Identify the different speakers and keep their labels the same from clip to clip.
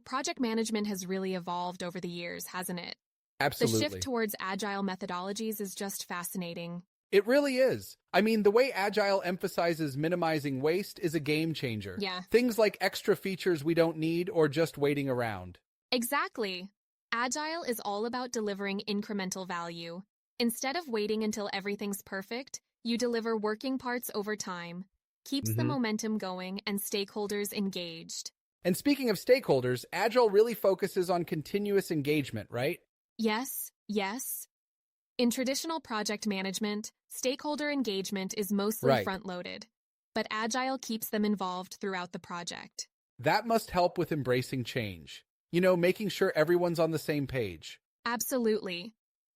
Speaker 1: Project management has really evolved over the years, hasn't it? The shift
Speaker 2: Absolutely.
Speaker 1: towards agile methodologies is just fascinating.
Speaker 2: It really is. I mean, the way Agile emphasizes minimizing waste is a game changer.
Speaker 1: Yeah,
Speaker 2: Things like extra features we don't need or just waiting around.
Speaker 1: exactly. Agile is all about delivering incremental value. Instead of waiting until everything's perfect, you deliver working parts over time. Keeps the
Speaker 2: hmm
Speaker 1: momentum going and stakeholders engaged.
Speaker 2: And speaking of stakeholders, Agile really focuses on continuous engagement, right?
Speaker 1: Yes, yes. In traditional project management, stakeholder engagement is mostly
Speaker 2: Right.
Speaker 1: front-loaded, but Agile keeps them involved throughout the project.
Speaker 2: That must help with embracing change. Making sure everyone's on the same page.
Speaker 1: Absolutely.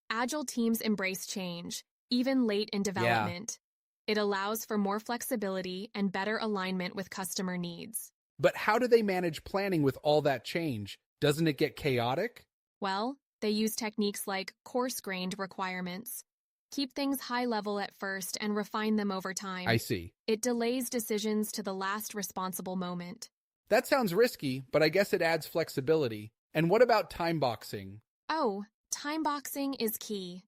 Speaker 1: Agile teams embrace change, even late in
Speaker 2: Yeah.
Speaker 1: development. It allows for more flexibility and better alignment with customer needs.
Speaker 2: But how do they manage planning with all that change? Doesn't it get chaotic?
Speaker 1: Well, they use techniques like coarse-grained requirements. Keep things high level at first and refine them over
Speaker 2: I
Speaker 1: time.
Speaker 2: see.
Speaker 1: It delays decisions to the last responsible moment.
Speaker 2: That sounds risky, but I guess it adds flexibility. And what about time boxing?
Speaker 1: Oh, time boxing is key.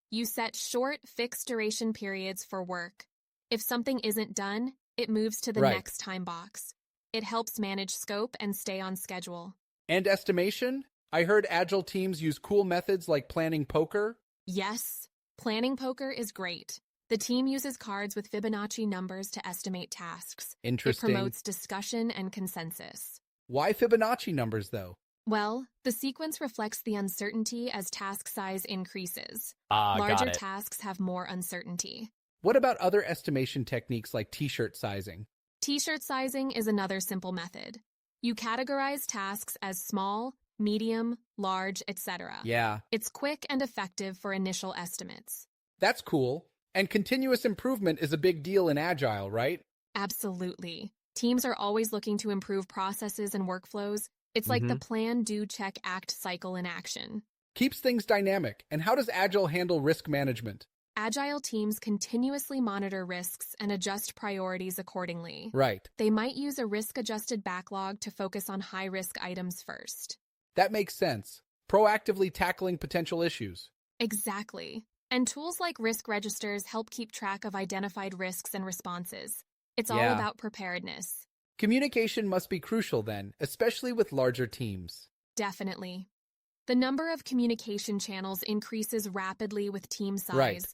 Speaker 1: You set short, fixed-duration periods for work. If something isn't done, it moves to the
Speaker 2: Right.
Speaker 1: next time box. It helps manage scope and stay on schedule.
Speaker 2: And estimation? I heard Agile teams use cool methods like planning poker.
Speaker 1: Yes, planning poker is great. The team uses cards with Fibonacci numbers to estimate tasks. It
Speaker 2: Interesting.
Speaker 1: promotes discussion and consensus.
Speaker 2: Why Fibonacci numbers, though?
Speaker 1: Well, the sequence reflects the uncertainty as task size increases.
Speaker 3: Got
Speaker 1: Larger
Speaker 3: it.
Speaker 1: tasks have more uncertainty.
Speaker 2: What about other estimation techniques like t-shirt sizing?
Speaker 1: T-shirt sizing is another simple method. You categorize tasks as small, medium, large, etc.
Speaker 2: Yeah,
Speaker 1: It's quick and effective for initial estimates.
Speaker 2: that's cool. And continuous improvement is a big deal in Agile, right?
Speaker 1: Absolutely. Teams are always looking to improve processes and workflows. It's like the plan, do, check, act cycle in action.
Speaker 2: Keeps things dynamic. And how does Agile handle risk management?
Speaker 1: Agile teams continuously monitor risks and adjust priorities accordingly.
Speaker 2: Right.
Speaker 1: They might use a risk-adjusted backlog to focus on high-risk items first.
Speaker 2: That makes sense. Proactively tackling potential issues.
Speaker 1: Exactly. And tools like risk registers help keep track of identified risks and responses. It's all
Speaker 2: Yeah.
Speaker 1: about preparedness.
Speaker 2: Communication must be crucial then, especially with larger teams.
Speaker 1: Definitely. The number of communication channels increases rapidly with team size.
Speaker 2: Right.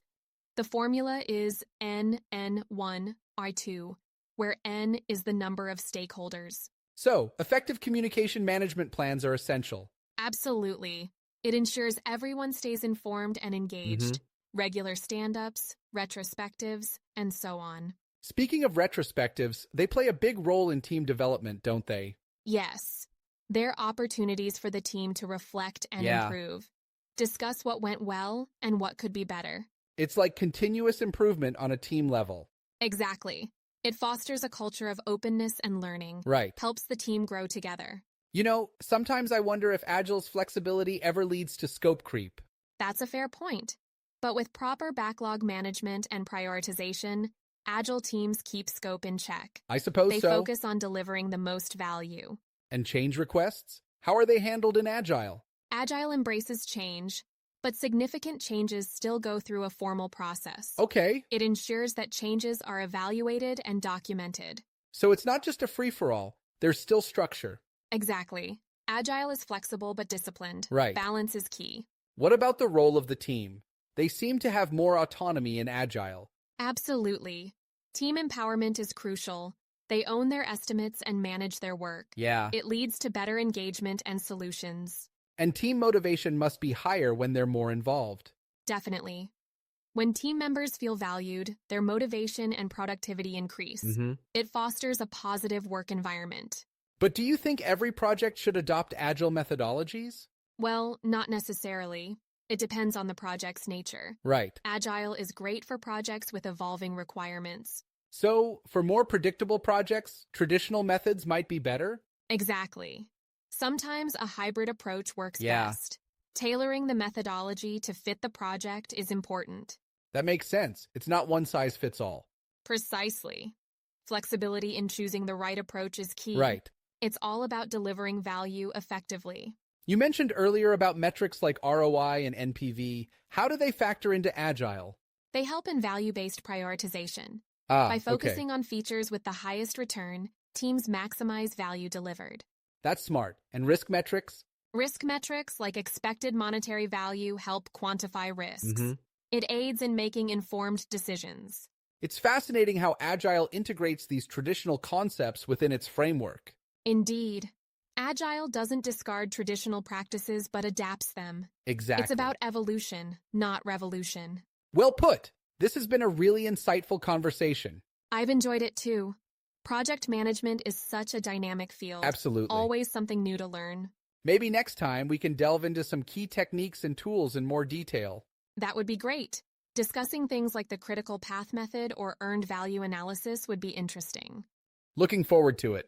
Speaker 1: The formula is N1R2, where N is the number of stakeholders.
Speaker 2: So, effective communication management plans are essential.
Speaker 1: Absolutely. It ensures everyone stays informed and engaged. Regular stand-ups, retrospectives, and so on.
Speaker 2: Speaking of retrospectives, they play a big role in team development, don't they?
Speaker 1: Yes, they're opportunities for the team to reflect and
Speaker 2: Yeah.
Speaker 1: improve. Discuss what went well and what could be better.
Speaker 2: It's like continuous improvement on a team level.
Speaker 1: Exactly. It fosters a culture of openness and learning.
Speaker 2: Right.
Speaker 1: Helps the team grow together.
Speaker 2: Sometimes I wonder if Agile's flexibility ever leads to scope creep.
Speaker 1: That's a fair point. But with proper backlog management and prioritization, Agile teams keep scope in check.
Speaker 2: I suppose
Speaker 1: They
Speaker 2: so.
Speaker 1: focus on delivering the most value.
Speaker 2: And change requests? How are they handled in Agile?
Speaker 1: Agile embraces change, but significant changes still go through a formal process.
Speaker 2: Okay,
Speaker 1: It ensures that changes are evaluated and documented.
Speaker 2: so it's not just a free-for-all. There's still structure.
Speaker 1: Exactly. Agile is flexible but disciplined.
Speaker 2: Right.
Speaker 1: Balance is key.
Speaker 2: What about the role of the team? They seem to have more autonomy in Agile.
Speaker 1: Absolutely. Team empowerment is crucial. They own their estimates and manage their work.
Speaker 2: Yeah.
Speaker 1: It leads to better engagement and solutions.
Speaker 2: And team motivation must be higher when they're more involved.
Speaker 1: Definitely. When team members feel valued, their motivation and productivity increase. It fosters a positive work environment.
Speaker 2: But do you think every project should adopt Agile methodologies?
Speaker 1: Well, not necessarily. It depends on the project's nature.
Speaker 2: Right.
Speaker 1: Agile is great for projects with evolving requirements.
Speaker 2: So, for more predictable projects, traditional methods might be better?
Speaker 1: Exactly. Sometimes a hybrid approach works
Speaker 2: Yeah.
Speaker 1: best. Tailoring the methodology to fit the project is important.
Speaker 2: That makes sense. It's not one size fits all.
Speaker 1: Precisely. Flexibility in choosing the right approach is key.
Speaker 2: Right.
Speaker 1: It's all about delivering value effectively.
Speaker 2: You mentioned earlier about metrics like ROI and NPV. How do they factor into Agile?
Speaker 1: They help in value-based prioritization.
Speaker 2: Ah,
Speaker 1: By
Speaker 2: okay.
Speaker 1: focusing on features with the highest return, teams maximize value delivered.
Speaker 2: That's smart. And risk metrics?
Speaker 1: Risk metrics like expected monetary value help quantify risks.
Speaker 2: Mm-hmm.
Speaker 1: It aids in making informed decisions.
Speaker 2: It's fascinating how Agile integrates these traditional concepts within its framework.
Speaker 1: Indeed, Agile doesn't discard traditional practices but adapts them.
Speaker 2: Exactly.
Speaker 1: It's about evolution, not revolution.
Speaker 2: Well put. This has been a really insightful conversation.
Speaker 1: I've enjoyed it too. Project management is such a dynamic field.
Speaker 2: Absolutely.
Speaker 1: Always something new to learn.
Speaker 2: Maybe next time we can delve into some key techniques and tools in more detail.
Speaker 1: That would be great. Discussing things like the critical path method or earned value analysis would be interesting.
Speaker 2: Looking forward to it.